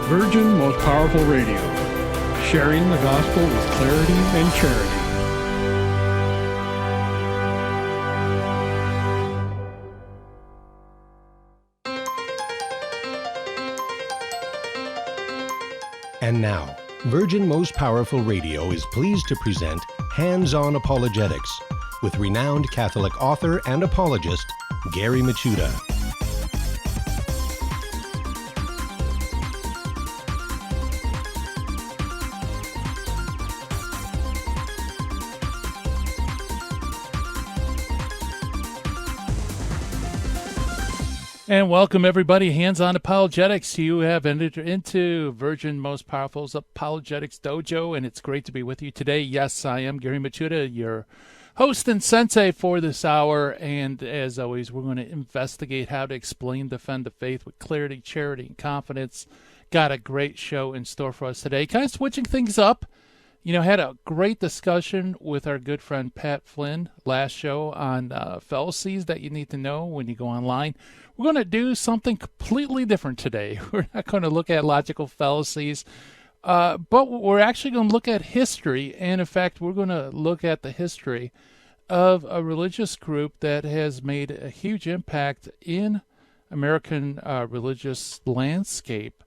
Virgin Most Powerful Radio, sharing the gospel with clarity and charity. And now, Virgin Most Powerful Radio is pleased to present Hands-On Apologetics with renowned Catholic author and apologist, Gary Michuta. And welcome, everybody. Hands-On Apologetics. You have entered into Virgin Most Powerful's Apologetics Dojo, and it's great to be with you today. Yes, I am Gary Michuta, your host and sensei for this hour. And as always, we're going to investigate how to explain, defend the faith with clarity, charity, and confidence. Got a great show in store for us today. Kind of switching things up. You know, had a great discussion with our good friend Pat Flynn last show on fallacies that you need to know when you go online. We're going to do something completely different today. We're not going to look at logical fallacies, but we're actually going to look at history. And in fact, we're going to look at the history of a religious group that has made a huge impact in American religious landscape.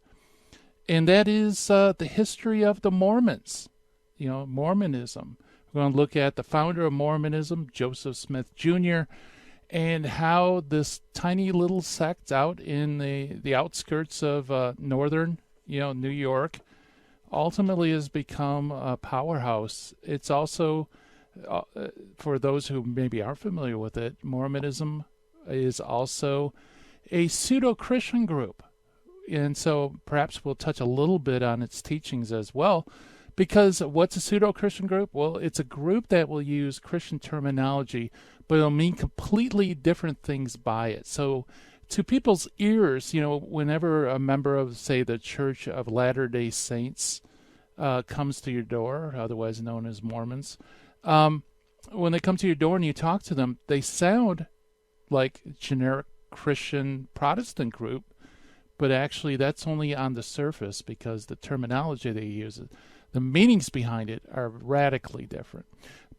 And that is the history of the Mormons. You know, Mormonism. We're going to look at the founder of Mormonism, Joseph Smith Jr., and how this tiny little sect out in the outskirts of northern, New York, ultimately has become a powerhouse. It's also, for those who maybe aren't familiar with it, Mormonism is also a pseudo-Christian group. And so perhaps we'll touch a little bit on its teachings as well. Because what's a pseudo-Christian group? Well, it's a group that will use Christian terminology, but it'll mean completely different things by it. So to people's ears, whenever a member of, say, the Church of Latter-day Saints comes to your door, otherwise known as Mormons, when they come to your door and you talk to them, they sound like generic Christian Protestant group, but actually that's only on the surface because the terminology they use, the meanings behind it are radically different.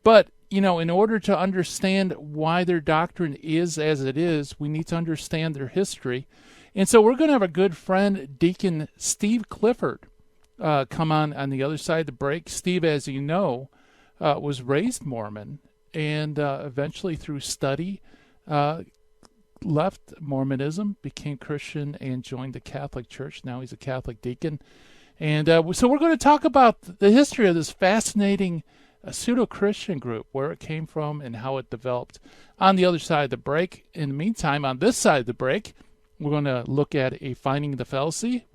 But, in order to understand why their doctrine is as it is, we need to understand their history. And so we're going to have a good friend, Deacon Steve Clifford, come on the other side of the break. Steve, as you know, was raised Mormon and eventually through study left Mormonism, became Christian, and joined the Catholic Church. Now he's a Catholic deacon. And so we're going to talk about the history of this fascinating pseudo-Christian group, where it came from and how it developed on the other side of the break. In the meantime, on this side of the break, we're going to look at a Finding the Fallacy.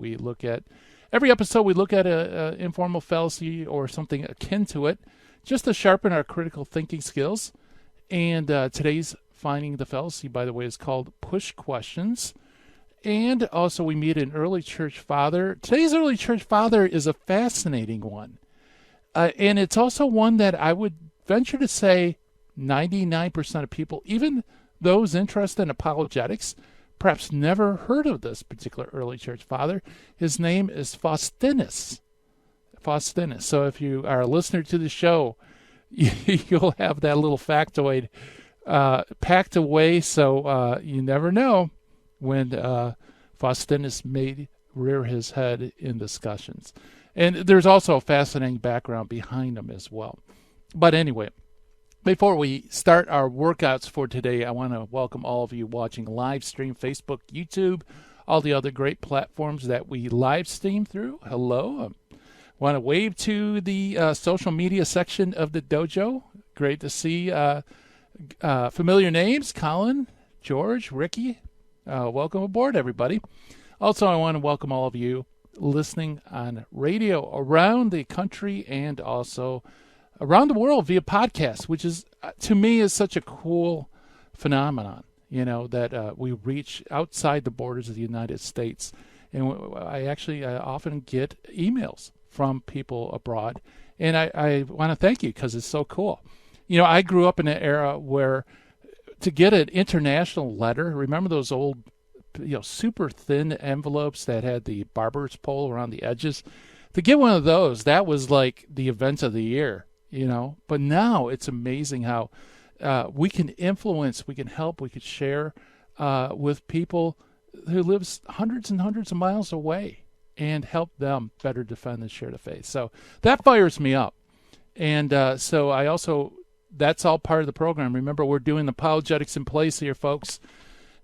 Every episode, we look at an informal fallacy or something akin to it, just to sharpen our critical thinking skills. And today's Finding the Fallacy, by the way, is called Push Questions. And also we meet an early church father. Today's early church father is a fascinating one. And it's also one that I would venture to say 99% of people, even those interested in apologetics, perhaps never heard of this particular early church father. His name is Faustinus. Faustinus. So if you are a listener to the show, you'll have that little factoid packed away, so you never know when Faustinus may rear his head in discussions. And there's also a fascinating background behind him as well. But anyway, before we start our workouts for today, I want to welcome all of you watching live stream, Facebook, YouTube, all the other great platforms that we live stream through. Hello. I want to wave to the social media section of the dojo. Great to see familiar names, Colin, George, Ricky. Welcome aboard, everybody. Also, I want to welcome all of you listening on radio around the country and also around the world via podcast, which is, to me, is such a cool phenomenon, that we reach outside the borders of the United States. And I actually often get emails from people abroad. And I want to thank you because it's so cool. I grew up in an era where to get an international letter, remember those old super thin envelopes that had the barber's pole around the edges. To get one of those, that was like the event of the year, But now it's amazing how we can influence, we can help, we can share with people who live hundreds and hundreds of miles away and help them better defend and share the faith. So that fires me up. And so I also, that's all part of the program. Remember, we're doing apologetics in place here, folks.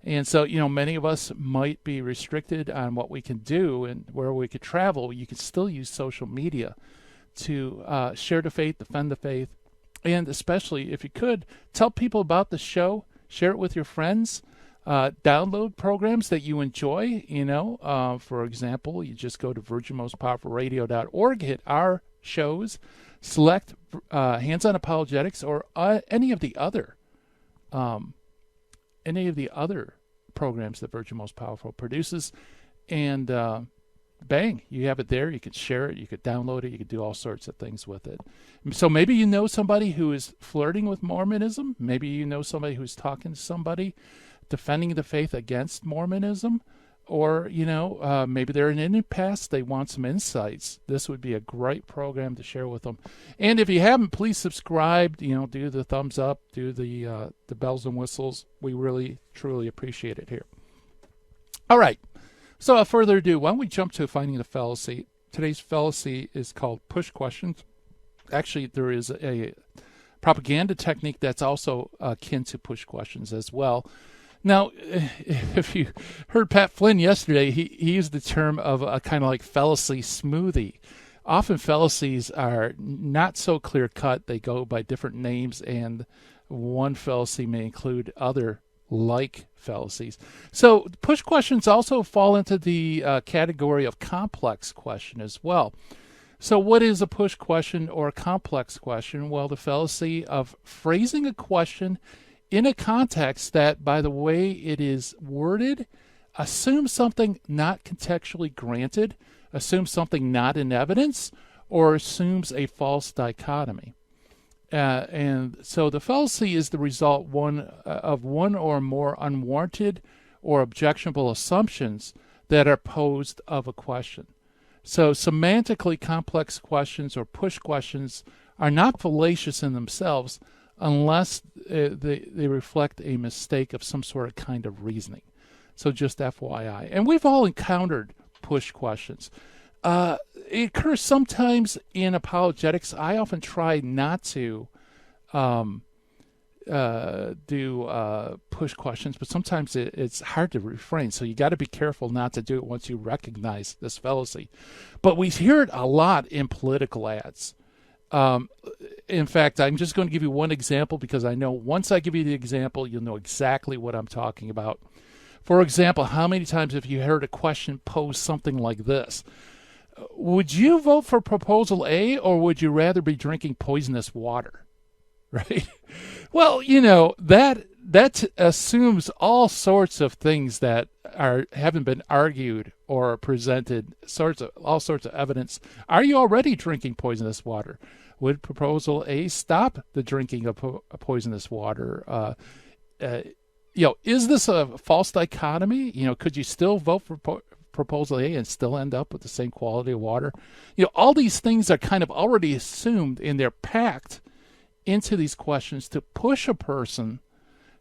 And so, many of us might be restricted on what we can do and where we could travel. You can still use social media to share the faith, defend the faith, and especially, if you could, tell people about the show, share it with your friends, download programs that you enjoy. For example, you just go to virginmostpowerfulradio.org, hit our shows, select Hands on Apologetics or any of the other programs that Virgin Most Powerful produces, and bang, you have it there. You can share it, you could download it, you could do all sorts of things with it. So maybe you know somebody who is flirting with Mormonism. Maybe you know somebody who's talking to somebody defending the faith against Mormonism. Or, maybe they're in an impasse, they want some insights. This would be a great program to share with them. And if you haven't, please subscribe, do the thumbs up, do the bells and whistles. We really, truly appreciate it here. All right. So without further ado, why don't we jump to finding the fallacy? Today's fallacy is called push questions. Actually, there is a propaganda technique that's also akin to push questions as well. Now, if you heard Pat Flynn yesterday, he used the term of a kind of like fallacy smoothie. Often fallacies are not so clear-cut. They go by different names, and one fallacy may include other like fallacies. So push questions also fall into the category of complex question as well. So what is a push question or a complex question? Well, the fallacy of phrasing a question in a context that, by the way it is worded, assumes something not contextually granted, assumes something not in evidence, or assumes a false dichotomy. And so the fallacy is the result of one or more unwarranted or objectionable assumptions that are posed of a question. So semantically complex questions or push questions are not fallacious in themselves unless they reflect a mistake of some sort of kind of reasoning. So just FYI. And we've all encountered push questions. It occurs sometimes in apologetics. I often try not to do push questions, but sometimes it's hard to refrain. So you got to be careful not to do it once you recognize this fallacy. But we hear it a lot in political ads. In fact, I'm just going to give you one example because I know once I give you the example, you'll know exactly what I'm talking about. For example, how many times have you heard a question posed something like this? Would you vote for proposal A, or would you rather be drinking poisonous water? Right? Well, that assumes all sorts of things that haven't been argued or presented, all sorts of evidence. Are you already drinking poisonous water? Would proposal A stop the drinking of poisonous water? Is this a false dichotomy? Could you still vote for proposal A and still end up with the same quality of water? All these things are kind of already assumed, and they're packed into these questions to push a person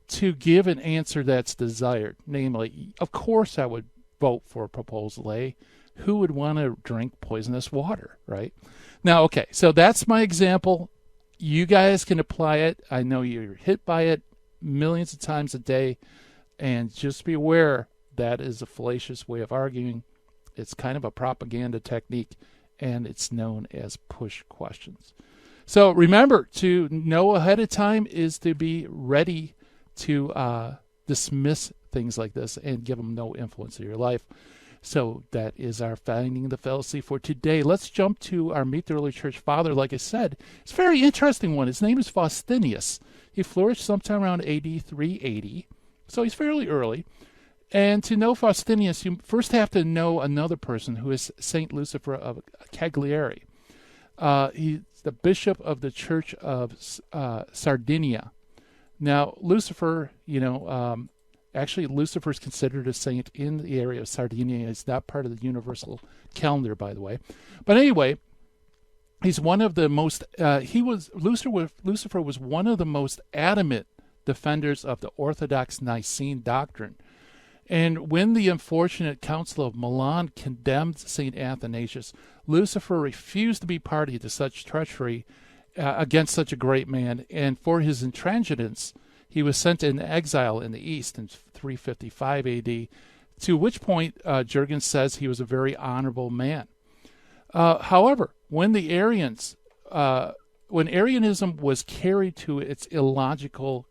to give an answer that's desired. Namely, of course I would vote for proposal A. Who would want to drink poisonous water, right? Now, okay, so that's my example. You guys can apply it. I know you're hit by it millions of times a day, and just be aware that is a fallacious way of arguing. It's kind of a propaganda technique, and it's known as push questions. So remember, to know ahead of time is to be ready to dismiss things like this and give them no influence in your life. So that is our Finding the Fallacy for today. Let's jump to our Meet the Early Church Father. Like I said, it's a very interesting one. His name is Faustinus. He flourished sometime around AD 380, so he's fairly early. And to know Faustinus, you first have to know another person who is Saint Lucifer of Cagliari. He's the bishop of the Church of Sardinia. Now, Lucifer, Actually, Lucifer is considered a saint in the area of Sardinia. He's not part of the universal calendar, by the way. But anyway, he's one of the most. Lucifer was one of the most adamant defenders of the Orthodox Nicene doctrine. And when the unfortunate Council of Milan condemned St. Athanasius, Lucifer refused to be party to such treachery against such a great man, and for his intransigence, he was sent into exile in the East in 355 AD, to which point Jurgen says he was a very honorable man. However, when Arianism was carried to its illogical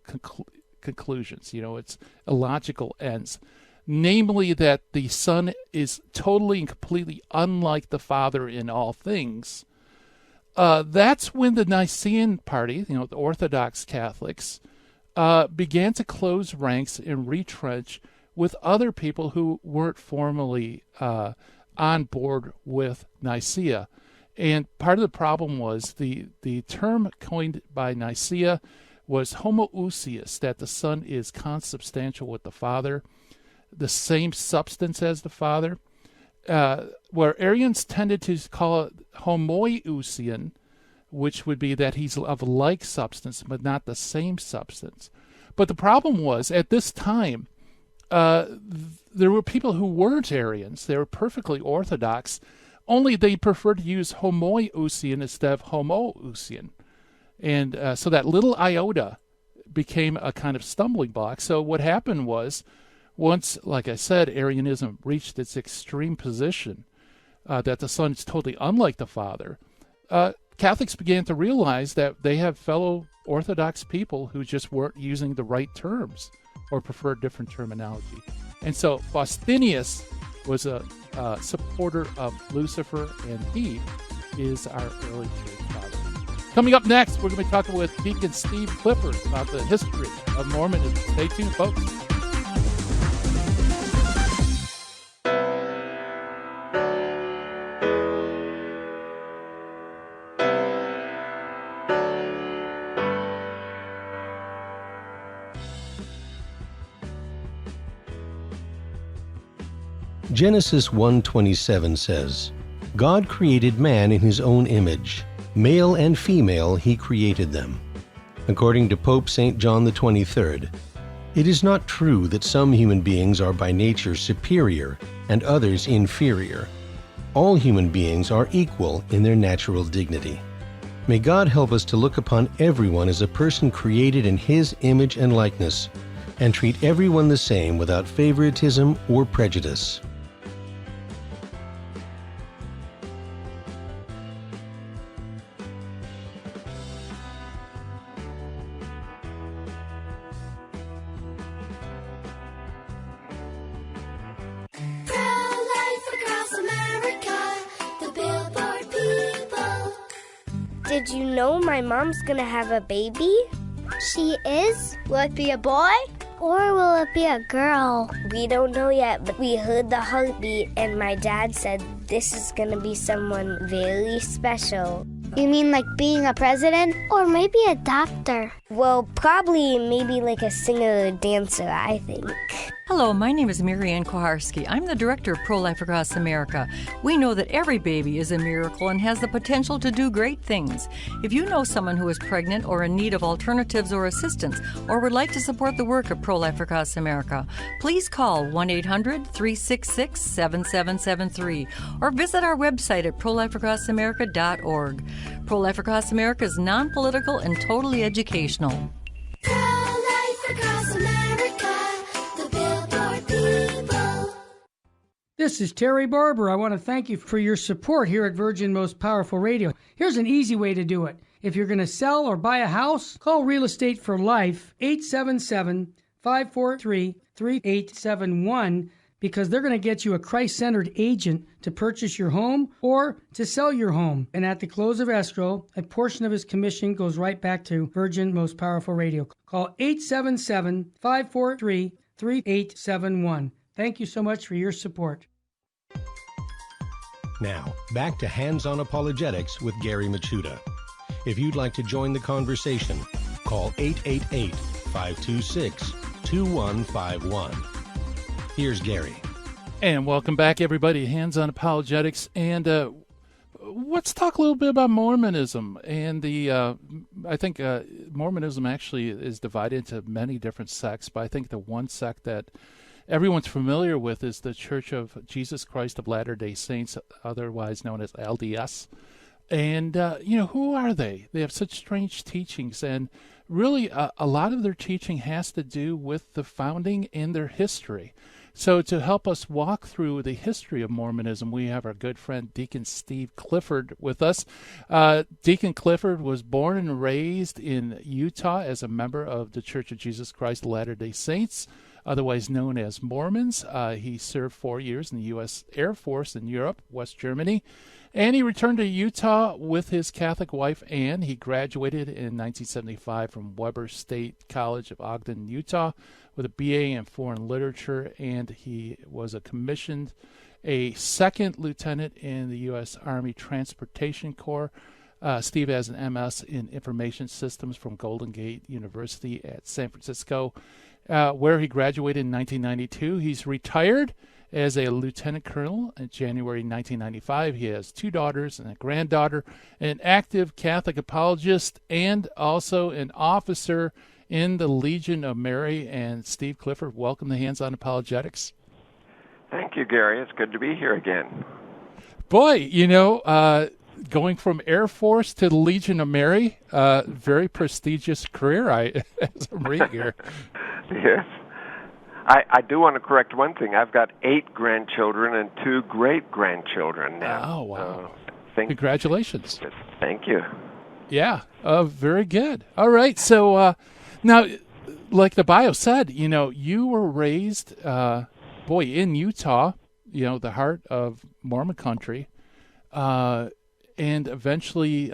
conclusions, its illogical ends, namely that the Son is totally and completely unlike the Father in all things, that's when the Nicene party, the Orthodox Catholics, began to close ranks and retrench with other people who weren't formally on board with Nicaea. And part of the problem was the term coined by Nicaea was homoousios, that the Son is consubstantial with the Father, the same substance as the Father, where Arians tended to call it homoiousian, which would be that he's of like substance but not the same substance. But the problem was, at this time, there were people who weren't Arians. They were perfectly Orthodox, only they preferred to use homoiousian instead of homoousian. And so that little iota became a kind of stumbling block. So what happened was, once, like I said, Arianism reached its extreme position, that the Son is totally unlike the Father, Catholics began to realize that they have fellow Orthodox people who just weren't using the right terms or preferred different terminology. And so Faustinus was a supporter of Lucifer, and he is our early church father. Coming up next, we're going to be talking with Deacon Steve Clifford about the history of Mormonism. Stay tuned, folks. Genesis 1:27 says, God created man in his own image. Male and female he created them. According to Pope St. John the 23rd, it is not true that some human beings are by nature superior and others inferior. All human beings are equal in their natural dignity. May God help us to look upon everyone as a person created in his image and likeness, and treat everyone the same without favoritism or prejudice. Did you know my mom's gonna have a baby? She is? Will it be a boy? Or will it be a girl? We don't know yet, but we heard the heartbeat and my dad said this is gonna be someone very special. You mean like being a president? Or maybe a doctor? Well, probably maybe like a singer or dancer, I think. Hello, my name is Marianne Koharski. I'm the director of Pro-Life Across America. We know that every baby is a miracle and has the potential to do great things. If you know someone who is pregnant or in need of alternatives or assistance, or would like to support the work of Pro-Life Across America, please call 1-800-366-7773 or visit our website at prolifeacrossamerica.org. Pro-Life Across America is non-political and totally educational. Pro-Life Across America, the Billboard people. This is Terry Barber. I want to thank you for your support here at Virgin Most Powerful Radio. Here's an easy way to do it. If you're going to sell or buy a house, call Real Estate for Life, 877-543-3871, because they're going to get you a Christ-centered agent to purchase your home or to sell your home. And at the close of escrow, a portion of his commission goes right back to Virgin Most Powerful Radio. Call 877-543-3871. Thank you so much for your support. Now, back to Hands-on Apologetics with Gary Machuda. If you'd like to join the conversation, call 888-526-2727. 2151. Here's Gary. And welcome back, everybody. Hands on Apologetics. And let's talk a little bit about Mormonism. And I think Mormonism actually is divided into many different sects, but I think the one sect that everyone's familiar with is the Church of Jesus Christ of Latter-day Saints, otherwise known as LDS. And, who are they? They have such strange teachings, and really a lot of their teaching has to do with the founding and their history. So to help us walk through the history of Mormonism, we have our good friend Deacon Steve Clifford with us. Deacon Clifford was born and raised in Utah as a member of the Church of Jesus Christ of Latter-day Saints, otherwise known as Mormons. He served 4 years in the U.S. Air Force in Europe, West Germany, and he returned to Utah with his Catholic wife, Ann. He graduated in 1975 from Weber State College of Ogden, Utah, with a BA in Foreign Literature, and he was commissioned a second lieutenant in the U.S. Army Transportation Corps. Steve has an MS in Information Systems from Golden Gate University at San Francisco, where he graduated in 1992. He's retired as a lieutenant colonel in January 1995. He has 2 daughters and a granddaughter, an active Catholic apologist, and also an officer in the Legion of Mary. And Steve Clifford, welcome to Hands on Apologetics. Thank you, Gary. It's good to be here again. Boy, going from Air Force to the Legion of Mary, very prestigious career, as I'm reading here. Yes. I do want to correct one thing. I've got 8 grandchildren and 2 great-grandchildren now. Oh, wow. Congratulations. Thank you. Yeah, very good. All right, so now, like the bio said, you were raised, in Utah, the heart of Mormon country, and eventually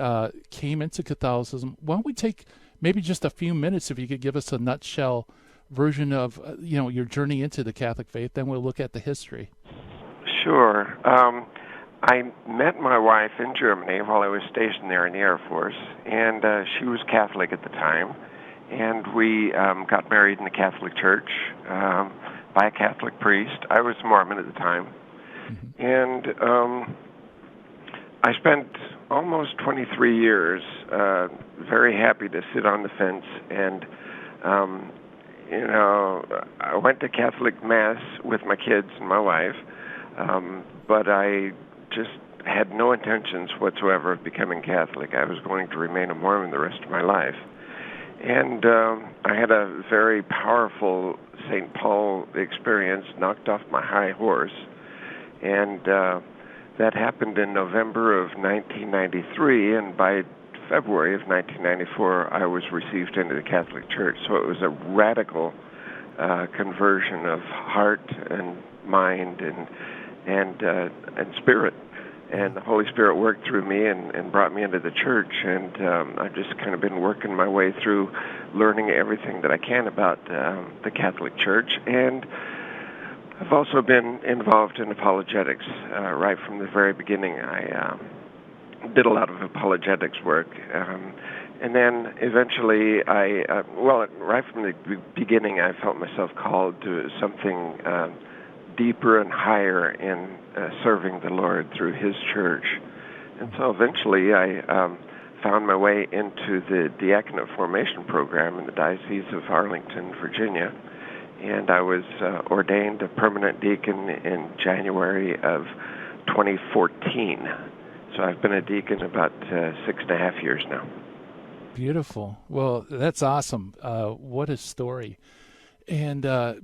came into Catholicism. Why don't we take maybe just a few minutes, if you could give us a nutshell version of your journey into the Catholic faith, then we'll look at the history. Sure. I met my wife in Germany while I was stationed there in the Air Force, and she was Catholic at the time, and we got married in the Catholic Church by a Catholic priest. I was Mormon at the time, and I spent almost 23 years very happy to sit on the fence, and I went to Catholic Mass with my kids and my wife, but I just had no intentions whatsoever of becoming Catholic. I was going to remain a Mormon the rest of my life. And I had a very powerful St. Paul experience, knocked off my high horse, and that happened in November of 1993, and by February of 1994, I was received into the Catholic Church. So it was a radical conversion of heart and mind and spirit. And the Holy Spirit worked through me and brought me into the church. And I've just kind of been working my way through learning everything that I can about the Catholic Church. And I've also been involved in apologetics right from the very beginning. I did a lot of apologetics work, and then eventually right from the beginning, I felt myself called to something deeper and higher in serving the Lord through His church. And so eventually I found my way into the diaconate formation program in the Diocese of Arlington, Virginia, and I was ordained a permanent deacon in January of 2014. So I've been a deacon about 6.5 years now. Beautiful. Well, that's awesome. What a story. And there's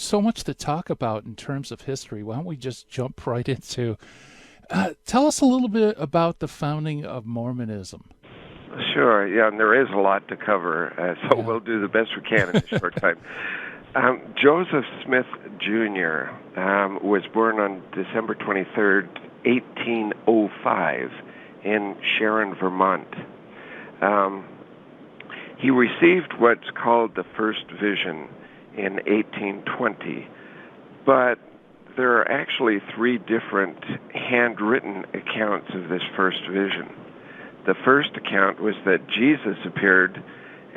so much to talk about in terms of history. Why don't we just jump right into, tell us a little bit about the founding of Mormonism. Sure. Yeah, and there is a lot to cover, so we'll do the best we can in a short time. Joseph Smith Jr. Was born on December 23rd, 1805 in Sharon, Vermont. He received what's called the first vision in 1820, but there are actually 3 different handwritten accounts of this first vision. The first account was that Jesus appeared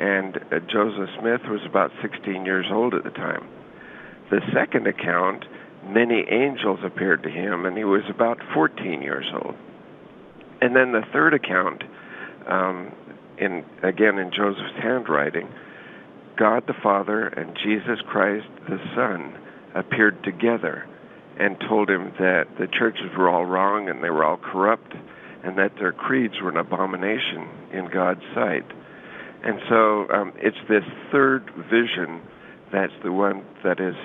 and Joseph Smith was about 16 years old at the time. The second account, many angels appeared to him, and he was about 14 years old. And then the third account, in Joseph's handwriting, God the Father and Jesus Christ the Son appeared together and told him that the churches were all wrong and they were all corrupt and that their creeds were an abomination in God's sight. And so it's this third vision that's the one that is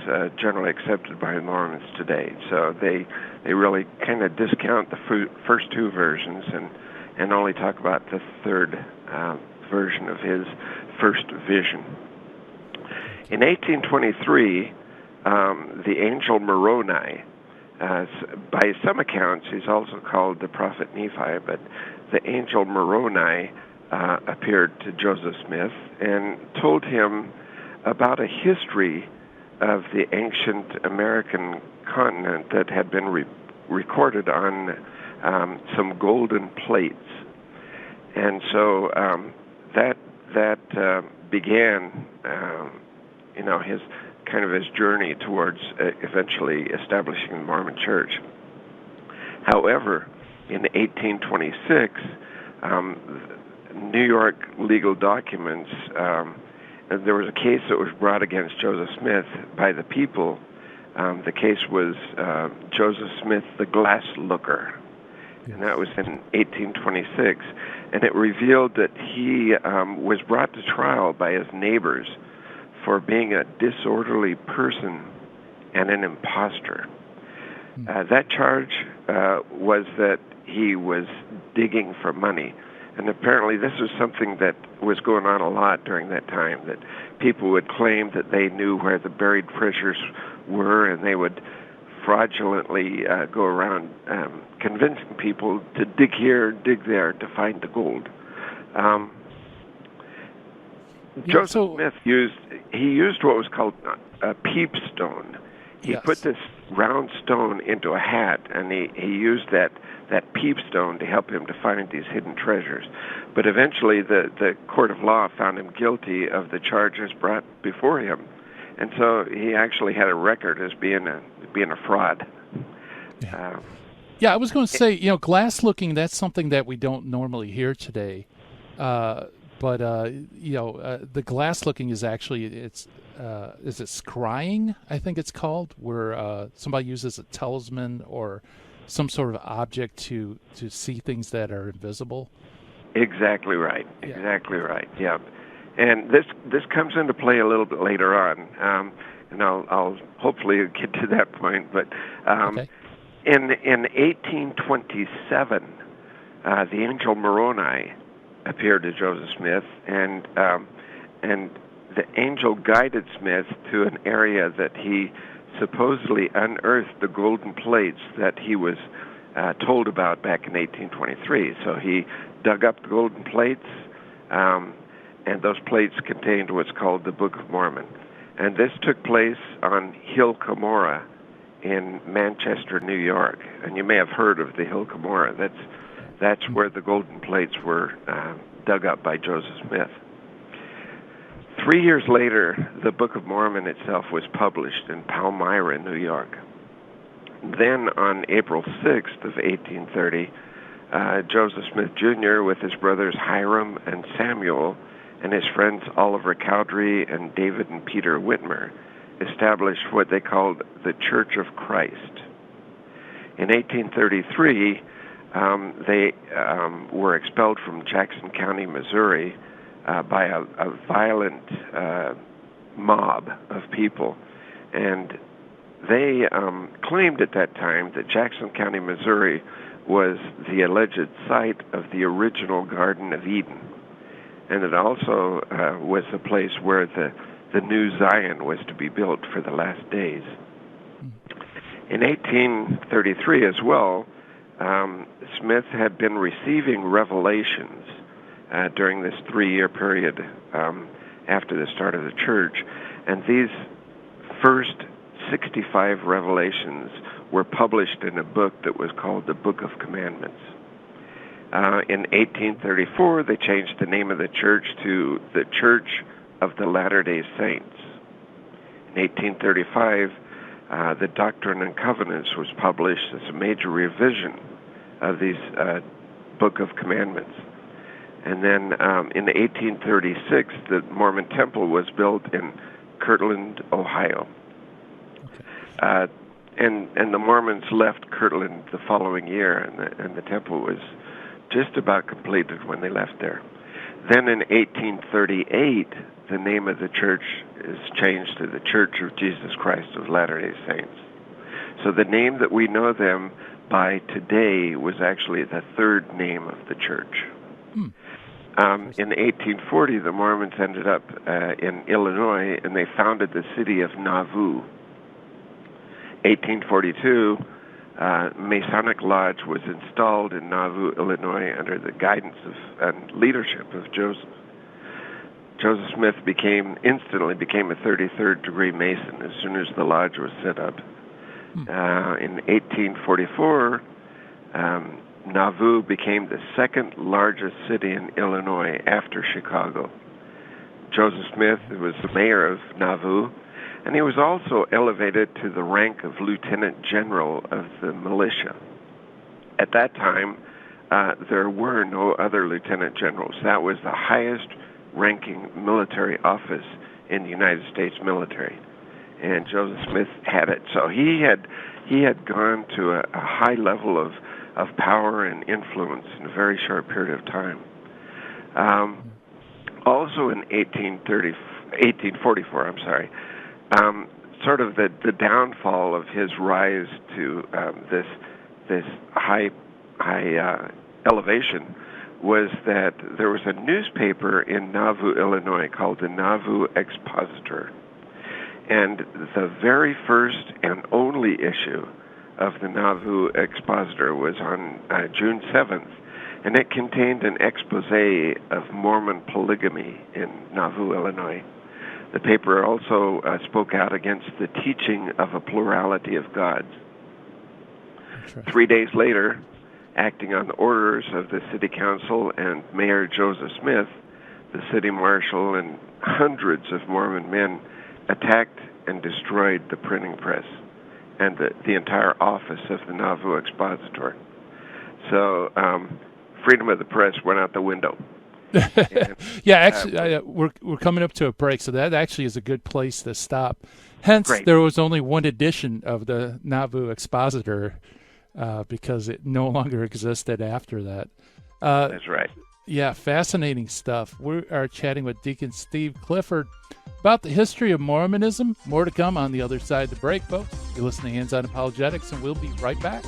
generally accepted by Mormons today. So they really kind of discount the first two versions and only talk about the third version of his first vision. In 1823, the angel Moroni, by some accounts he's also called the prophet Nephi, but the angel Moroni appeared to Joseph Smith and told him about a history of the ancient American continent that had been recorded on some golden plates. And so that began his journey towards eventually establishing the Mormon Church. However, in 1826, New York legal documents, there was a case that was brought against Joseph Smith by the people. The case was Joseph Smith the Glass Looker, and that was in 1826. And it revealed that he was brought to trial by his neighbors for being a disorderly person and an imposter. That charge was that he was digging for money. And apparently this was something that was going on a lot during that time, that people would claim that they knew where the buried treasures were, and they would fraudulently go around convincing people to dig here, dig there to find the gold. Joseph Smith used what was called a peepstone. He put this round stone into a hat, and he used that peepstone to help him to find these hidden treasures. But eventually the court of law found him guilty of the charges brought before him. And so he actually had a record as being a fraud. Yeah, I was going to say, glass looking, that's something that we don't normally hear today. But the glass looking is actually, is it scrying, I think it's called, where somebody uses a talisman or some sort of object to see things that are invisible. Exactly right. Yeah. Exactly right. Yeah. And this comes into play a little bit later on, and I'll hopefully get to that point. But in 1827, the angel Moroni appeared to Joseph Smith, and the angel guided Smith to an area that he supposedly unearthed the golden plates that he was told about back in 1823. So he dug up the golden plates, and those plates contained what's called the Book of Mormon. And this took place on Hill Cumorah in Manchester, New York. And you may have heard of the Hill Cumorah. That's where the golden plates were dug up by Joseph Smith. 3 years later, the Book of Mormon itself was published in Palmyra, New York. Then on April 6th of 1830, Joseph Smith Jr. with his brothers Hiram and Samuel and his friends Oliver Cowdery and David and Peter Whitmer established what they called the Church of Christ. In 1833, they were expelled from Jackson County, Missouri, by a violent mob of people. And they claimed at that time that Jackson County, Missouri was the alleged site of the original Garden of Eden. And it also was the place where the new Zion was to be built for the last days. In 1833 as well, Smith had been receiving revelations during this 3-year period after the start of the church. And these first 65 revelations were published in a book that was called the Book of Commandments. In 1834, they changed the name of the church to the Church of the Latter-day Saints. In 1835, the Doctrine and Covenants was published as a major revision of these Book of Commandments. And then in 1836, the Mormon Temple was built in Kirtland, Ohio. And the Mormons left Kirtland the following year, and the temple was just about completed when they left there. Then in 1838, the name of the church is changed to the Church of Jesus Christ of Latter-day Saints. So the name that we know them by today was actually the third name of the church. In 1840, the Mormons ended up in Illinois, and they founded the city of Nauvoo. 1842, Masonic Lodge was installed in Nauvoo, Illinois, under the guidance and leadership of Joseph. Joseph Smith instantly became a 33rd degree Mason as soon as the lodge was set up. In 1844, Nauvoo became the second largest city in Illinois after Chicago. Joseph Smith was the mayor of Nauvoo, and he was also elevated to the rank of lieutenant general of the militia. At that time, there were no other lieutenant generals. That was the highest ranking military office in the United States military, and Joseph Smith had it. So he had gone to a high level of power and influence in a very short period of time. Also in 1844, sort of the downfall of his rise to this high elevation was that there was a newspaper in Nauvoo, Illinois called the Nauvoo Expositor. And the very first and only issue of the Nauvoo Expositor was on June 7th, and it contained an expose of Mormon polygamy in Nauvoo, Illinois. The paper also spoke out against the teaching of a plurality of gods. 3 days later, acting on the orders of the city council and Mayor Joseph Smith, the city marshal and hundreds of Mormon men attacked and destroyed the printing press and the entire office of the Nauvoo Expositor. So freedom of the press went out the window. Yeah, actually, we're coming up to a break, so that actually is a good place to stop. Hence, Great. There was only one edition of the Nauvoo Expositor because it no longer existed after that. That's right. Yeah, fascinating stuff. We are chatting with Deacon Steve Clifford about the history of Mormonism. More to come on the other side of the break, folks. You're listening to Hands on Apologetics, and we'll be right back.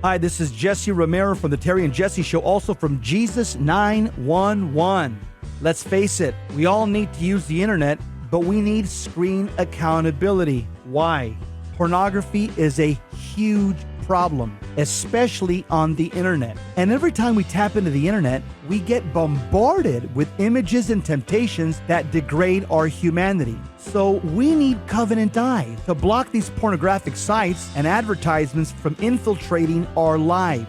Hi, this is Jesse Romero from the Terry and Jesse Show, also from Jesus 911. Let's face it, we all need to use the internet, but we need screen accountability. Why? Pornography is a huge problem, especially on the internet. And every time we tap into the internet, we get bombarded with images and temptations that degrade our humanity. So we need Covenant Eyes to block these pornographic sites and advertisements from infiltrating our lives.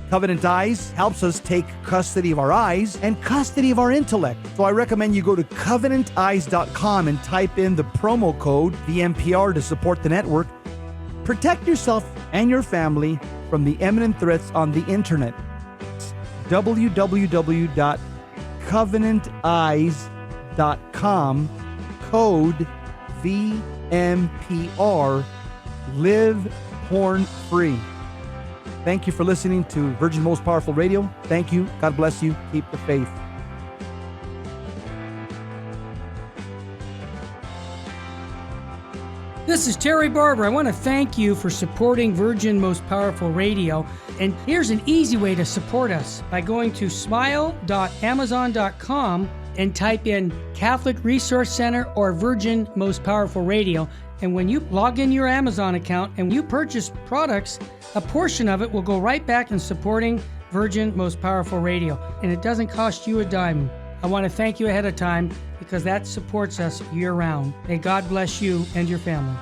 Covenant Eyes helps us take custody of our eyes and custody of our intellect. So I recommend you go to covenanteyes.com and type in the promo code VMPR to support the network. Protect yourself and your family from the imminent threats on the internet. www.covenanteyes.com, code VMPR, live porn free. Thank you for listening to Virgin Most Powerful Radio. Thank you. God bless you. Keep the faith. This is Terry Barber. I want to thank you for supporting Virgin Most Powerful Radio. And here's an easy way to support us by going to smile.amazon.com and type in Catholic Resource Center or Virgin Most Powerful Radio. And when you log in your Amazon account and you purchase products, a portion of it will go right back in supporting Virgin Most Powerful Radio. And it doesn't cost you a dime. I want to thank you ahead of time because that supports us year-round. May God bless you and your family.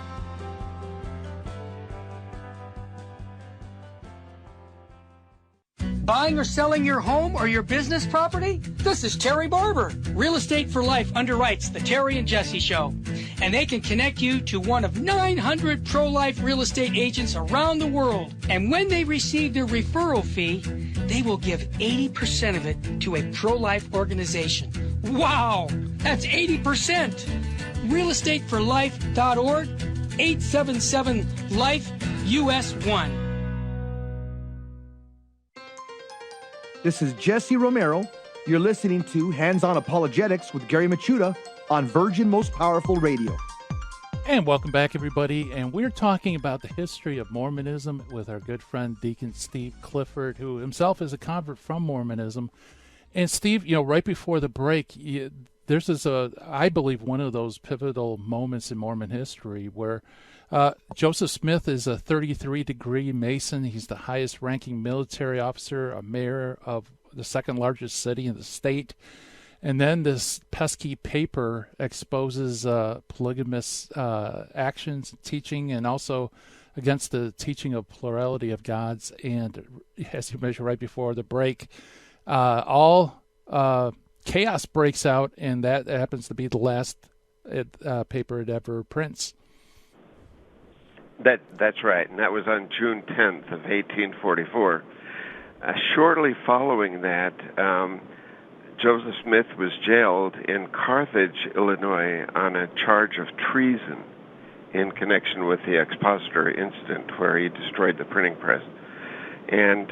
Buying or selling your home or your business property? This is Terry Barber. Real Estate for Life underwrites the Terry and Jesse Show. And they can connect you to one of 900 pro-life real estate agents around the world. And when they receive their referral fee, they will give 80% of it to a pro-life organization. Wow! That's 80%! realestateforlife.org, 877-LIFE-US1. This is Jesse Romero. You're listening to Hands-On Apologetics with Gary Machuda on Virgin Most Powerful Radio. And welcome back, everybody. And we're talking about the history of Mormonism with our good friend Deacon Steve Clifford, who himself is a convert from Mormonism. And Steve, right before the break, this is I believe, one of those pivotal moments in Mormon history where Joseph Smith is a 33-degree Mason. He's the highest-ranking military officer, a mayor of the second-largest city in the state. And then this pesky paper exposes polygamous actions, teaching, and also against the teaching of plurality of gods. And as you mentioned right before the break, all chaos breaks out, and that happens to be the last paper it ever prints. That's right, and that was on June 10th of 1844. Shortly following that, Joseph Smith was jailed in Carthage, Illinois, on a charge of treason in connection with the expositor incident where he destroyed the printing press. And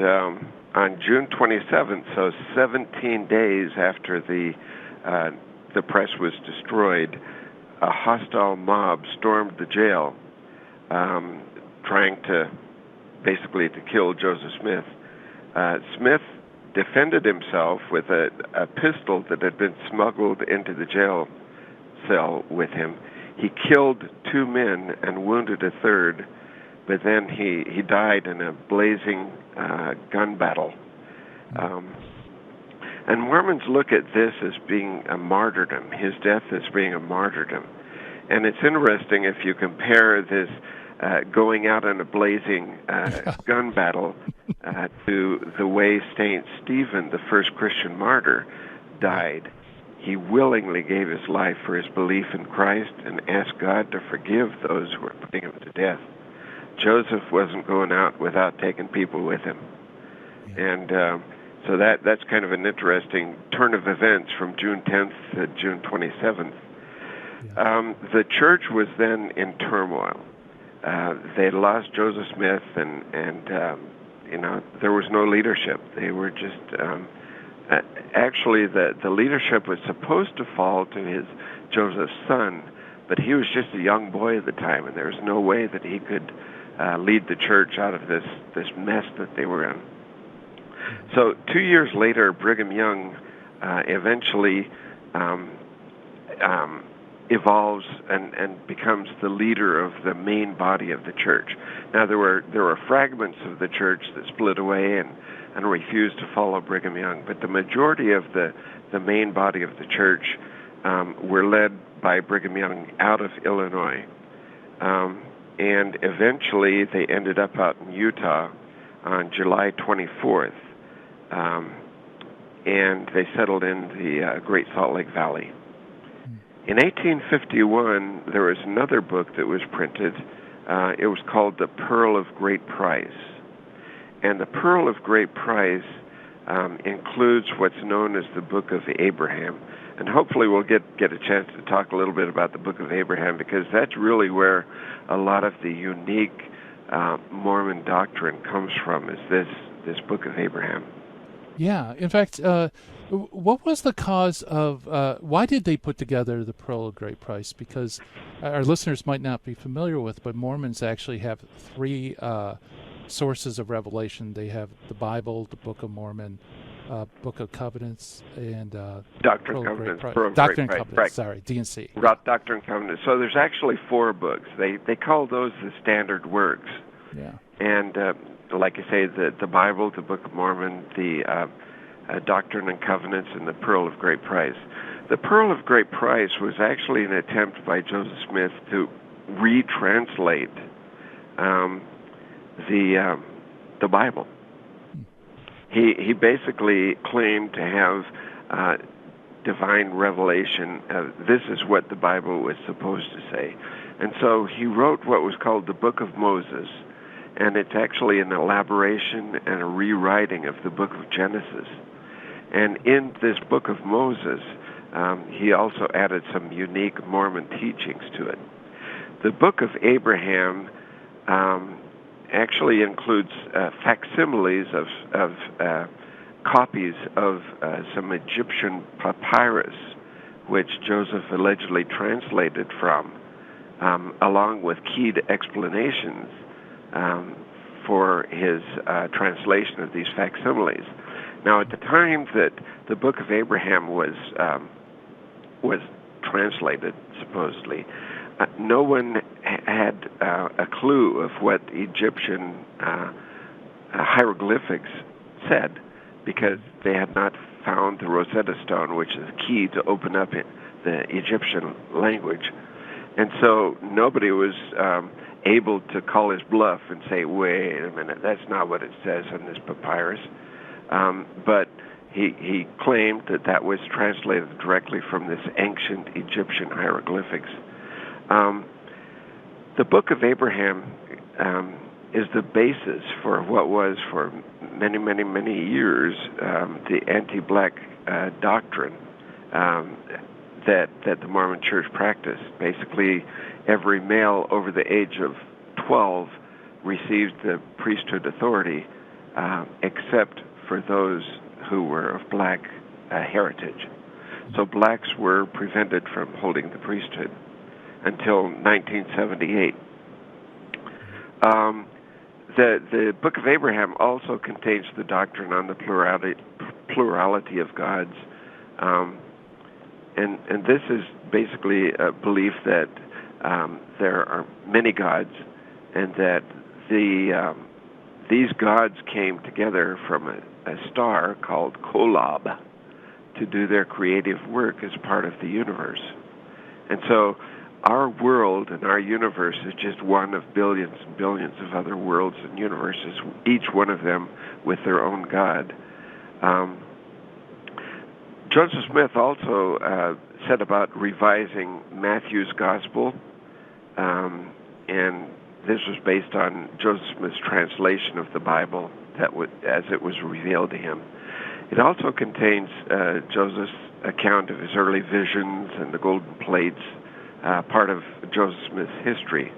on June 27th, so 17 days after the press was destroyed, a hostile mob stormed the jail, trying to kill Joseph Smith. Smith defended himself with a pistol that had been smuggled into the jail cell with him. He killed 2 men and wounded a third, but then he died in a blazing gun battle. And Mormons look at this as being a martyrdom, his death as being a martyrdom. And it's interesting if you compare this going out in a blazing gun battle to the way St. Stephen, the first Christian martyr, died. He willingly gave his life for his belief in Christ and asked God to forgive those who were putting him to death. Joseph wasn't going out without taking people with him. And so that's kind of an interesting turn of events from June 10th to June 27th. The church was then in turmoil. They lost Joseph Smith, and there was no leadership. They were just actually the leadership was supposed to fall to Joseph's son, but he was just a young boy at the time, and there was no way that he could lead the church out of this mess that they were in. So 2 years later, Brigham Young eventually evolves and becomes the leader of the main body of the church. Now there were fragments of the church that split away and refused to follow Brigham Young, but the majority of the main body of the church were led by Brigham Young out of Illinois. And eventually they ended up out in Utah on July 24th. And they settled in the Great Salt Lake Valley. In 1851, there was another book that was printed. It was called The Pearl of Great Price. And The Pearl of Great Price includes what's known as the Book of Abraham. And hopefully we'll get a chance to talk a little bit about the Book of Abraham, because that's really where a lot of the unique Mormon doctrine comes from, is this Book of Abraham. Yeah. In fact, what was the cause of, why did they put together the Pearl of Great Price? Because our listeners might not be familiar with, but Mormons actually have 3 sources of revelation. They have the Bible, the Book of Mormon, Book of Covenants and Doctrine Pearl and of Great Covenants, Price. Pearl of Doctrine and Great Covenants, Price, sorry, D&C. Doctrine and Covenants. So there's actually 4 books. They call those the standard works. Yeah. And like I say, the Bible, the Book of Mormon, the Doctrine and Covenants, and the Pearl of Great Price. The Pearl of Great Price was actually an attempt by Joseph Smith to retranslate the Bible. He basically claimed to have divine revelation. This is what the Bible was supposed to say. And so he wrote what was called the Book of Moses, and it's actually an elaboration and a rewriting of the Book of Genesis. And in this Book of Moses, he also added some unique Mormon teachings to it. The Book of Abraham actually includes facsimiles of copies of some Egyptian papyrus, which Joseph allegedly translated from, along with keyed explanations for his translation of these facsimiles. Now, at the time that the Book of Abraham was translated, supposedly, no one had a clue of what Egyptian hieroglyphics said, because they had not found the Rosetta Stone, which is key to open up the Egyptian language. And so nobody was able to call his bluff and say, wait a minute, that's not what it says on this papyrus. But he claimed that was translated directly from this ancient Egyptian hieroglyphics. The Book of Abraham is the basis for what was for many, many, many years the anti-black doctrine that the Mormon Church practiced. Basically, every male over the age of 12 received the priesthood authority, except for those who were of black heritage. So blacks were prevented from holding the priesthood until 1978. The Book of Abraham also contains the doctrine on the plurality of gods, and this is basically a belief that there are many gods, and that these gods came together from a star called Kolob to do their creative work as part of the universe. And so our world and our universe is just one of billions and billions of other worlds and universes, each one of them with their own God. Joseph Smith also set about revising Matthew's Gospel, and this was based on Joseph Smith's translation of the Bible as it was revealed to him. It also contains Joseph's account of his early visions and the golden plates, part of Joseph Smith's history.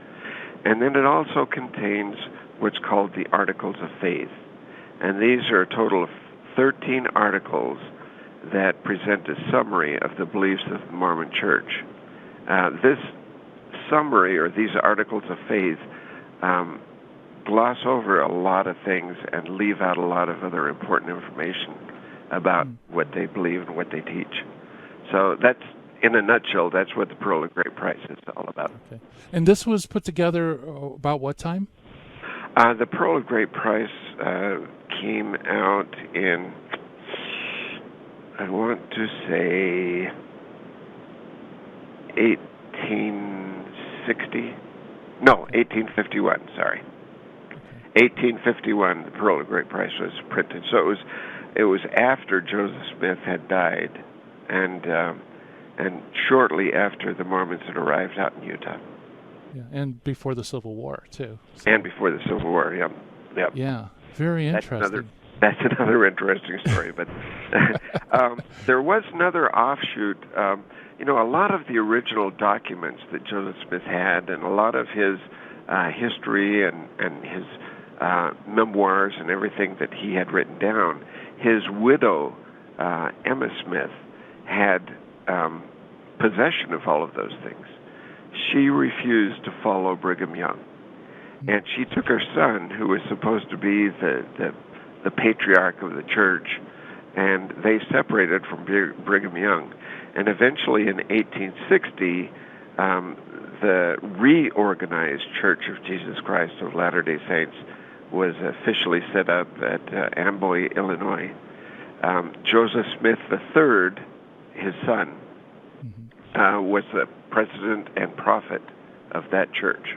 And then it also contains what's called the Articles of Faith. And these are a total of 13 articles that present a summary of the beliefs of the Mormon Church. This summary, or these Articles of Faith, gloss over a lot of things and leave out a lot of other important information about what they believe and what they teach. So that's, in a nutshell, that's what the Pearl of Great Price is all about. Okay. And this was put together about what time? The Pearl of Great Price came out in, I want to say, 1851, sorry. 1851, the Pearl of Great Price was printed. So it was after Joseph Smith had died, and shortly after the Mormons had arrived out in Utah. Yeah, and before the Civil War, too. So. And before the Civil War, yep. Yeah, very interesting. That's another interesting story. But there was another offshoot. A lot of the original documents that Joseph Smith had, and a lot of his history and his memoirs and everything that he had written down, his widow, Emma Smith, had possession of all of those things. She refused to follow Brigham Young, and she took her son, who was supposed to be the patriarch of the church, and they separated from Brigham Young. And eventually in 1860, the reorganized Church of Jesus Christ of Latter-day Saints was officially set up at Amboy, Illinois. Joseph Smith III, his son, was the president and prophet of that church.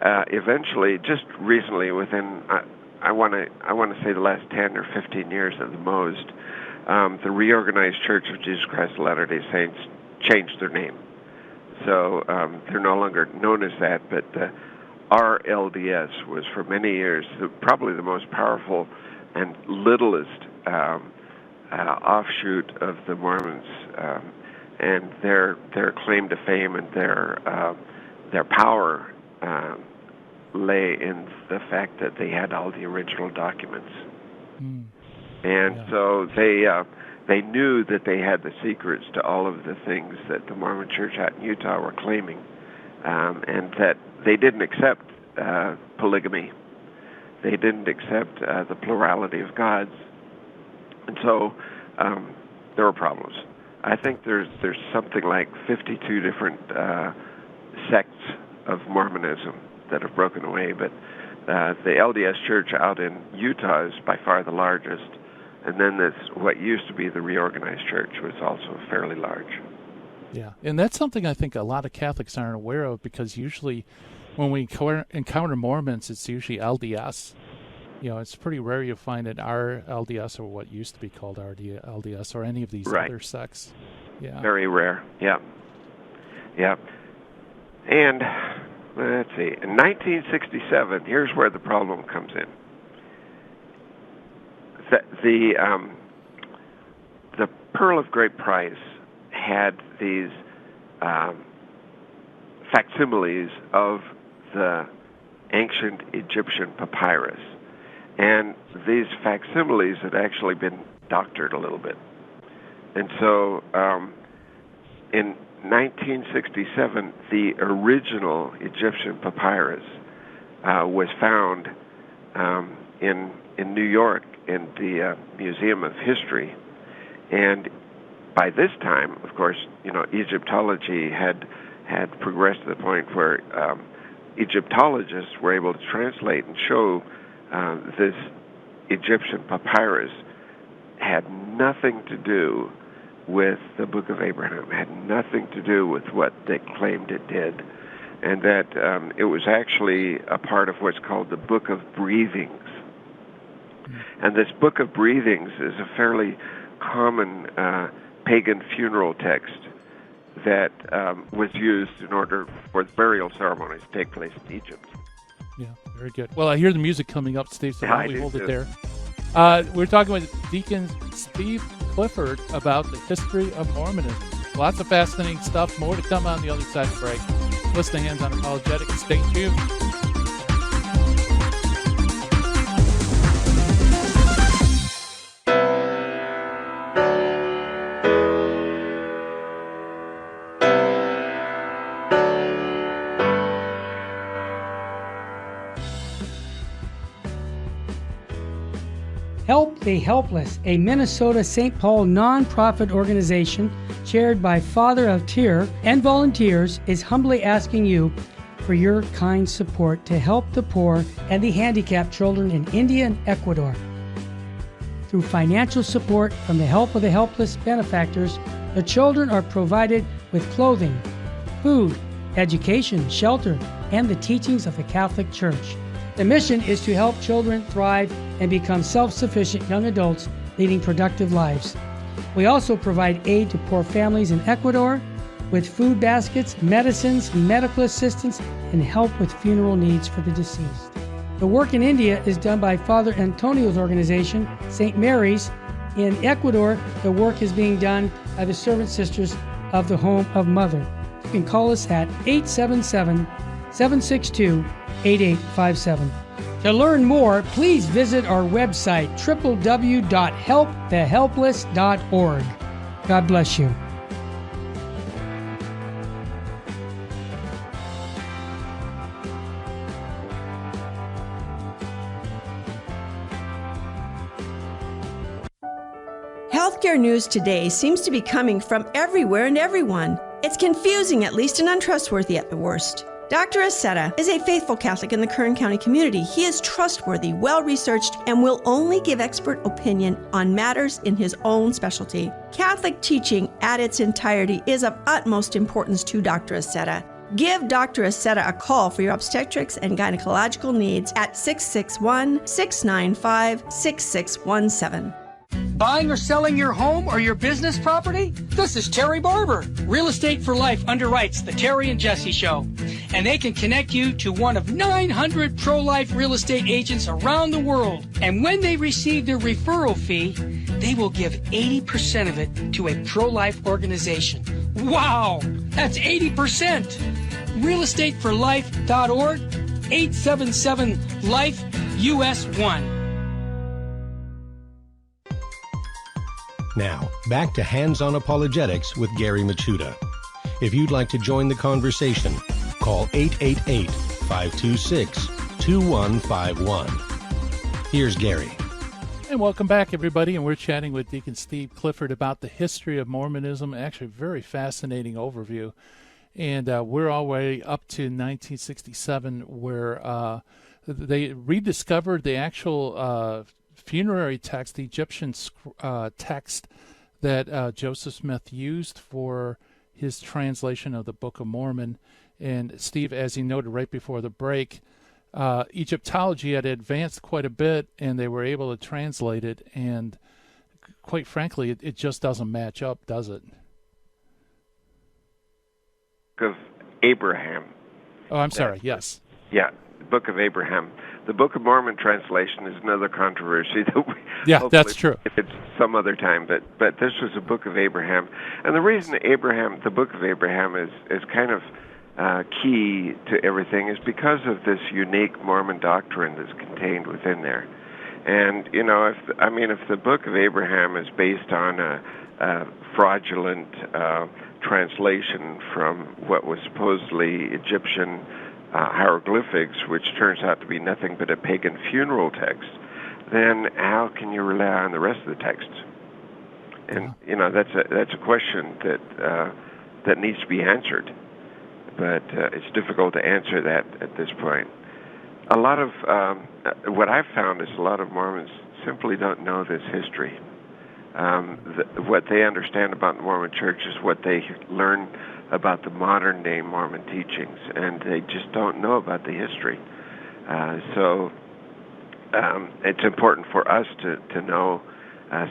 Eventually, just recently, within I want to say the last 10 or 15 years at the most, the reorganized Church of Jesus Christ of Latter-day Saints changed their name. So they're no longer known as that, but RLDS was for many years probably the most powerful and littlest offshoot of the Mormons, and their claim to fame and their power lay in the fact that they had all the original documents. And so they knew that they had the secrets to all of the things that the Mormon Church out in Utah were claiming, and that they didn't accept polygamy. They didn't accept the plurality of gods. And so there were problems. I think there's something like 52 different sects of Mormonism that have broken away, but the LDS Church out in Utah is by far the largest, and then this what used to be the reorganized church was also fairly large. Yeah, and that's something I think a lot of Catholics aren't aware of, because usually when we encounter Mormons, it's usually LDS. It's pretty rare you find an RLDS, or what used to be called LDS, or any of these other sects. Yeah, very rare. Yeah. And let's see. In 1967, here's where the problem comes in. The Pearl of Great Price had these facsimiles of the ancient Egyptian papyrus. And these facsimiles had actually been doctored a little bit. And so in 1967, the original Egyptian papyrus was found in New York in the Museum of History. And by this time, of course, Egyptology had progressed to the point where Egyptologists were able to translate and show this Egyptian papyrus had nothing to do with the Book of Abraham, had nothing to do with what they claimed it did, and that it was actually a part of what's called the Book of Breathings. And this Book of Breathings is a fairly common pagan funeral text that was used in order for the burial ceremonies to take place in Egypt. Yeah, very good. Well, I hear the music coming up, Steve, so why don't we hold it there? We're talking with Deacon Steve Clifford about the history of Mormonism. Lots of fascinating stuff. More to come on the other side of the break. Listen to Hands on Apologetics. Stay tuned. Help the Helpless, a Minnesota St. Paul nonprofit organization chaired by Father of Tyr and volunteers, is humbly asking you for your kind support to help the poor and the handicapped children in India and Ecuador. Through financial support from the Help of the Helpless benefactors, the children are provided with clothing, food, education, shelter, and the teachings of the Catholic Church. The mission is to help children thrive and become self-sufficient young adults leading productive lives. We also provide aid to poor families in Ecuador with food baskets, medicines, medical assistance, and help with funeral needs for the deceased. The work in India is done by Father Antonio's organization, St. Mary's. In Ecuador, the work is being done by the Servant Sisters of the Home of Mother. You can call us at 877-762-8857. To learn more, please visit our website, www.helpthehelpless.org. God bless you. healthcare news today seems to be coming from everywhere and everyone. It's confusing at least and untrustworthy at the worst. Dr. Aceta is a faithful Catholic in the Kern County community. He is trustworthy, well-researched, and will only give expert opinion on matters in his own specialty. Catholic teaching at its entirety is of utmost importance to Dr. Aceta. Give Dr. Aceta a call for your obstetrics and gynecological needs at 661-695-6617. Buying or selling your home or your business property? This is Terry Barber. Real Estate for Life underwrites the Terry and Jesse Show, and they can connect you to one of 900 pro-life real estate agents around the world. And when they receive their referral fee, they will give 80% of it to a pro-life organization. Wow, that's 80%. realestateforlife.org, 877-LIFE-US1. Now, back to Hands-On Apologetics with Gary Machuda. If you'd like to join the conversation, call 888-526-2151. Here's Gary. And welcome back, everybody. And we're chatting with Deacon Steve Clifford about the history of Mormonism. Actually, a very fascinating overview. And we're all the way up to 1967, where they rediscovered the actual funerary text, the Egyptian text that Joseph Smith used for his translation of the Book of Mormon. And Steve, as he noted right before the break, Egyptology had advanced quite a bit, and they were able to translate it. And quite frankly, it just doesn't match up, does it? Book of Abraham. Oh, I'm sorry. Yes. Yeah, the Book of Abraham. The Book of Mormon translation is another controversy that we that's true. If it's some other time, but this was a Book of Abraham, and the reason the Book of Abraham is kind of key to everything is because of this unique Mormon doctrine that's contained within there. And if the Book of Abraham is based on a fraudulent translation from what was supposedly Egyptian hieroglyphics, which turns out to be nothing but a pagan funeral text, then how can you rely on the rest of the text? And that's a question that needs to be answered, but it's difficult to answer that at this point. A lot of what I've found is a lot of Mormons simply don't know this history. What they understand about the Mormon Church is what they learn about the modern-day Mormon teachings, and they just don't know about the history. So it's important for us to know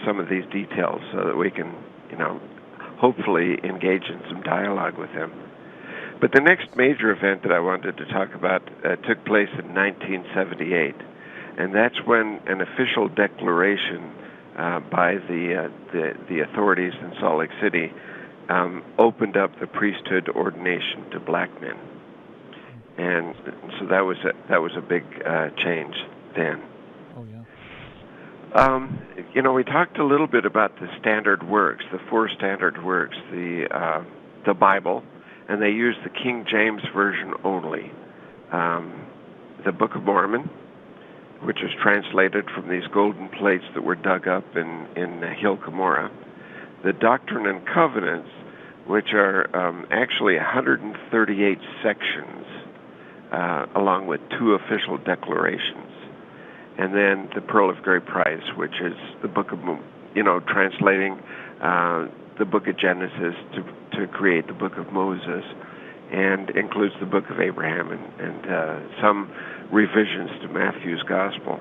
some of these details so that we can, hopefully engage in some dialogue with them. But the next major event that I wanted to talk about took place in 1978, and that's when an official declaration by the authorities in Salt Lake City opened up the priesthood ordination to black men, and so that was a big change then. Oh yeah. We talked a little bit about the standard works, the four standard works, the Bible, and they used the King James version only. The Book of Mormon, which was translated from these golden plates that were dug up in Hill Cumorah. The Doctrine and Covenants, which are actually 138 sections, along with 2 official declarations. And then the Pearl of Great Price, which is the book of, translating the book of Genesis to create the book of Moses, and includes the book of Abraham and some revisions to Matthew's Gospel.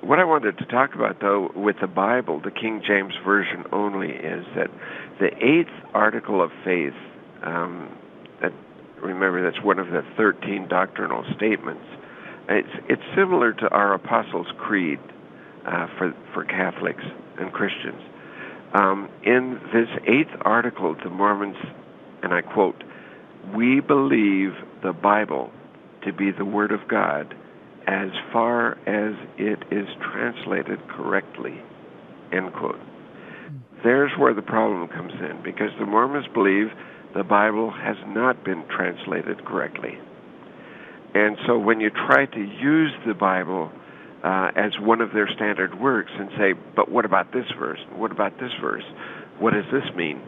What I wanted to talk about, though, with the Bible, the King James Version only, is that the 8th article of faith, remember that's one of the 13 doctrinal statements, it's similar to our Apostles' Creed for Catholics and Christians. In this 8th article, the Mormons, and I quote, "We believe the Bible to be the Word of God as far as it is translated correctly," end quote. There's where the problem comes in, because the Mormons believe the Bible has not been translated correctly. And so when you try to use the Bible as one of their standard works and say, but what about this verse? What about this verse? What does this mean?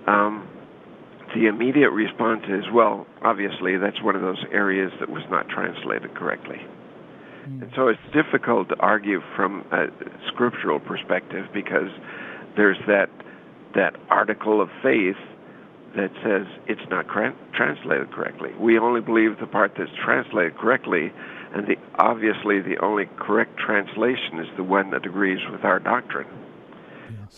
The immediate response is, well, obviously that's one of those areas that was not translated correctly. And so it's difficult to argue from a scriptural perspective because there's that article of faith that says it's not translated correctly. We only believe the part that's translated correctly, and obviously the only correct translation is the one that agrees with our doctrine. Yes.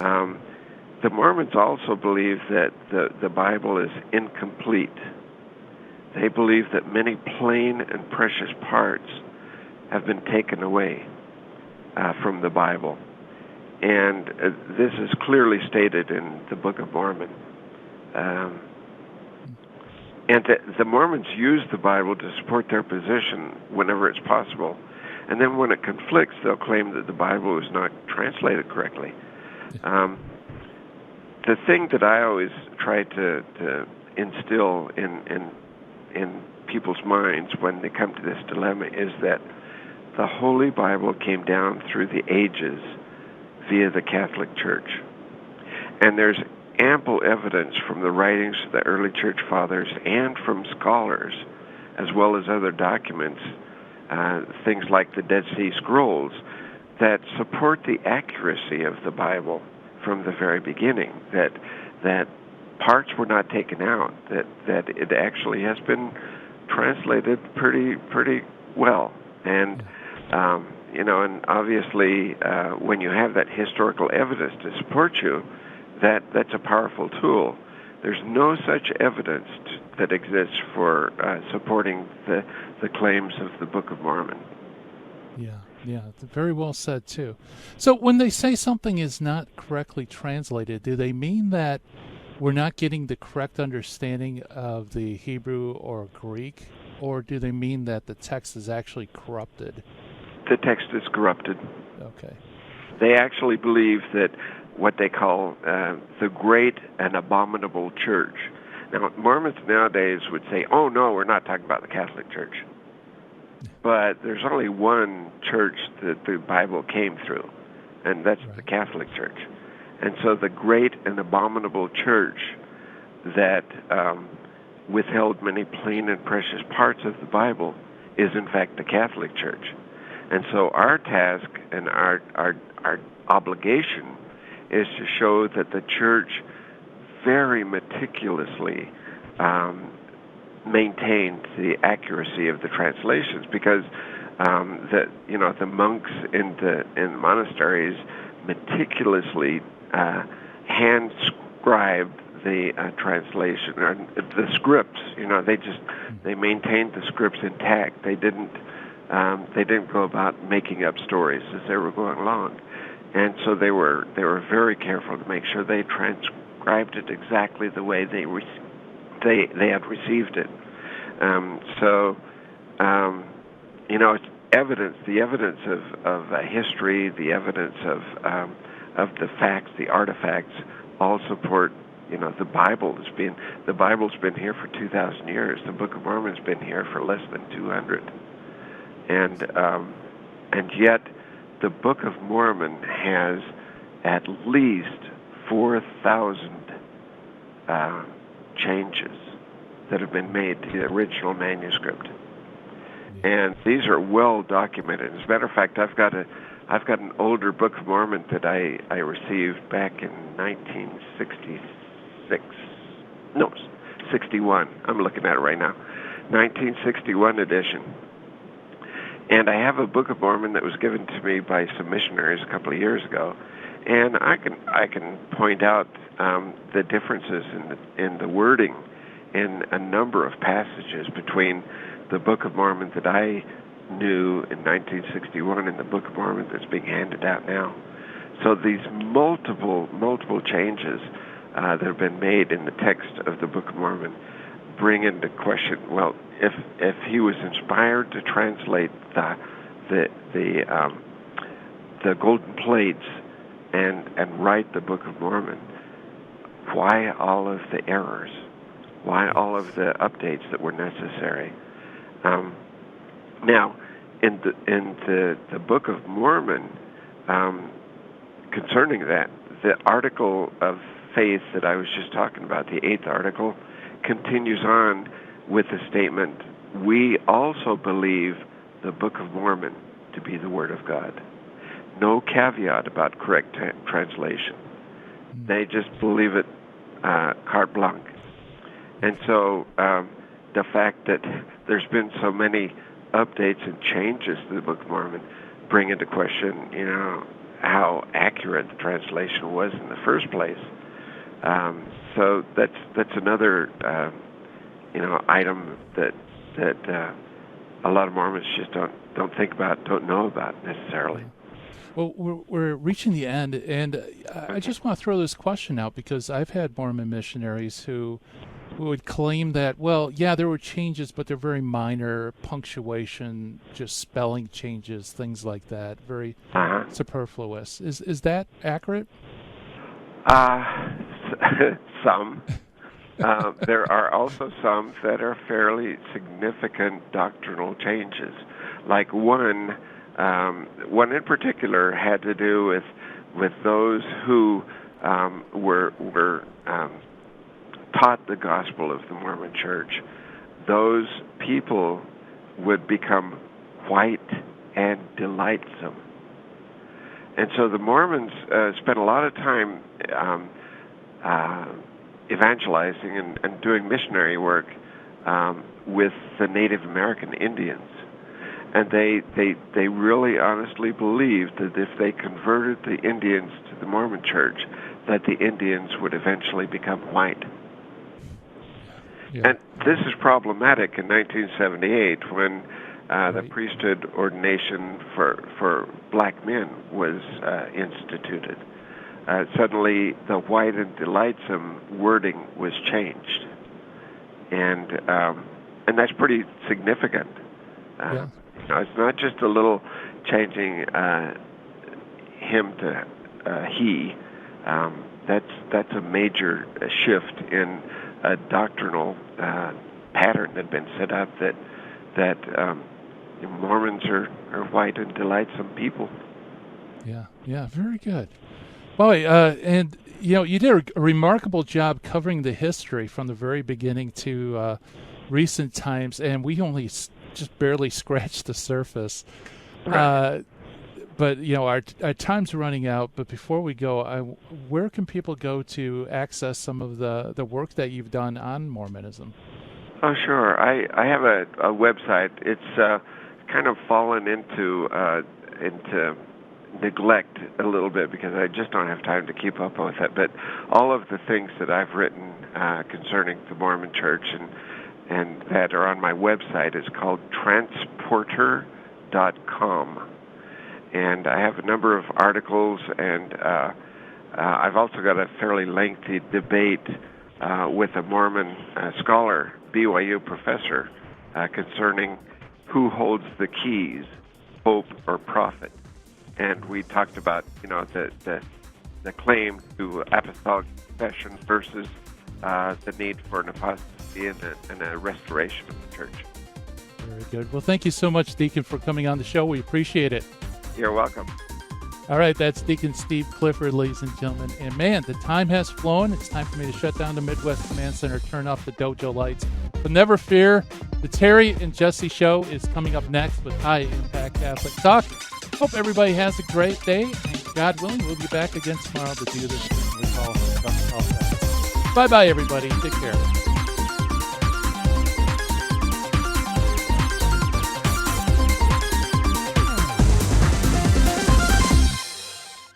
The Mormons also believe that the Bible is incomplete. They believe that many plain and precious parts have been taken away from the Bible. And this is clearly stated in the Book of Mormon. And the Mormons use the Bible to support their position whenever it's possible. And then when it conflicts, they'll claim that the Bible is not translated correctly. The thing that I always try to instill in people's minds when they come to this dilemma is that the Holy Bible came down through the ages via the Catholic Church. And there's ample evidence from the writings of the early church fathers and from scholars, as well as other documents, things like the Dead Sea Scrolls, that support the accuracy of the Bible from the very beginning, that parts were not taken out, that it actually has been translated pretty well. And and obviously when you have that historical evidence to support you, that's a powerful tool. There's no such evidence that exists for supporting the claims of the Book of Mormon. Yeah, very well said, too. So when they say something is not correctly translated, do they mean that we're not getting the correct understanding of the Hebrew or Greek, or do they mean that the text is actually corrupted? The text is corrupted. Okay. They actually believe that what they call the great and abominable church. Now, Mormons nowadays would say, oh, no, we're not talking about the Catholic Church. But there's only one church that the Bible came through, and that's the Catholic Church. And so the great and abominable church that withheld many plain and precious parts of the Bible is, in fact, the Catholic Church. And so our task and our obligation is to show that the church very meticulously maintained the accuracy of the translations, because the monks in the monasteries meticulously hand scribed the translation, or the scripts. They maintained the scripts intact. They didn't go about making up stories as they were going along. And so they were very careful to make sure they transcribed it exactly the way they had received it. It's evidence. The evidence of history, the evidence of the facts, the artifacts, all support. The Bible's been here for 2,000 years. The Book of Mormon's been here for less than 200, and yet the Book of Mormon has at least 4,000 changes that have been made to the original manuscript, and these are well documented. As a matter of fact, I've got an older Book of Mormon that I received back in 61. I'm looking at it right now, 1961 edition. And I have a Book of Mormon that was given to me by some missionaries a couple of years ago, and I can point out the differences in the wording in a number of passages between the Book of Mormon that I knew in 1961 and the Book of Mormon that's being handed out now. So these multiple changes that have been made in the text of the Book of Mormon bring into question, well, if he was inspired to translate the golden plates and write the Book of Mormon, why all of the errors? Why all of the updates that were necessary? Now, in the Book of Mormon, concerning that, the article of faith that I was just talking about, the 8th article, continues on with the statement, "We also believe the Book of Mormon to be the Word of God." No caveat about correct translation. They just believe it carte blanche. And so the fact that there's been so many updates and changes to the Book of Mormon bring into question, how accurate the translation was in the first place. So that's another item that a lot of Mormons just don't think about, don't know about necessarily. Well, we're reaching the end, and I just want to throw this question out because I've had Mormon missionaries who would claim that, well, yeah, there were changes, but they're very minor, punctuation, just spelling changes, things like that, very superfluous. Is that accurate? Some. There are also some that are fairly significant doctrinal changes. Like one in particular had to do with those who were taught the gospel of the Mormon Church. Those people would become white and delightsome. And so the Mormons spent a lot of time evangelizing and doing missionary work with the Native American Indians. And they really honestly believed that if they converted the Indians to the Mormon Church, that the Indians would eventually become white. Yeah. And this is problematic in 1978 when the priesthood ordination for black men was instituted. Suddenly, the white and delightsome wording was changed, and that's pretty significant. It's not just a little changing him to he. That's a major shift in a doctrinal pattern that had been set up that Mormons are white and delightsome people. Yeah, very good. Boy, and you did a remarkable job covering the history from the very beginning to recent times, and we only just barely scratched the surface. Right. But our time's running out. But before we go, where can people go to access some of the work that you've done on Mormonism? Oh, sure. I have a website. It's kind of fallen into neglect a little bit because I just don't have time to keep up with it. But all of the things that I've written concerning the Mormon Church and that are on my website is called transporter.com. And I have a number of articles, and I've also got a fairly lengthy debate with a Mormon scholar, BYU professor, concerning who holds the keys, pope or prophet. And we talked about, the claim to apostolic confession versus the need for an apostasy and a restoration of the church. Very good. Well, thank you so much, Deacon, for coming on the show. We appreciate it. You're welcome. All right, that's Deacon Steve Clifford, ladies and gentlemen. And man, the time has flown. It's time for me to shut down the Midwest Command Center, turn off the dojo lights. But never fear, the Terry and Jesse Show is coming up next with High Impact Catholic Talk. Hope everybody has a great day, and God willing, we'll be back again tomorrow to do this thing we call Apologetics. Bye-bye, everybody. Take care.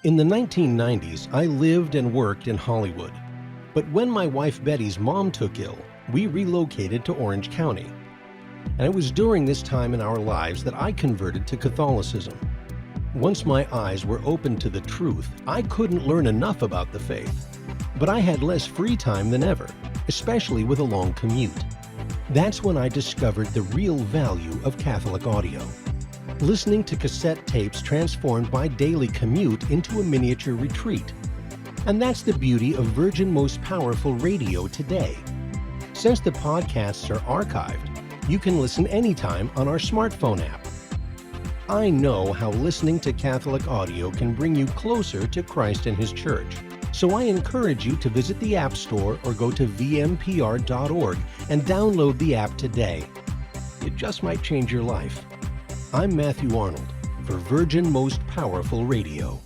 In the 1990s, I lived and worked in Hollywood. But when my wife Betty's mom took ill, we relocated to Orange County. And it was during this time in our lives that I converted to Catholicism. Once my eyes were opened to the truth, I couldn't learn enough about the faith. But I had less free time than ever, especially with a long commute. That's when I discovered the real value of Catholic audio. Listening to cassette tapes transformed my daily commute into a miniature retreat. And that's the beauty of Virgin Most Powerful Radio today. Since the podcasts are archived, you can listen anytime on our smartphone app. I know how listening to Catholic audio can bring you closer to Christ and His Church. So I encourage you to visit the App Store or go to vmpr.org and download the app today. It just might change your life. I'm Matthew Arnold for Virgin Most Powerful Radio.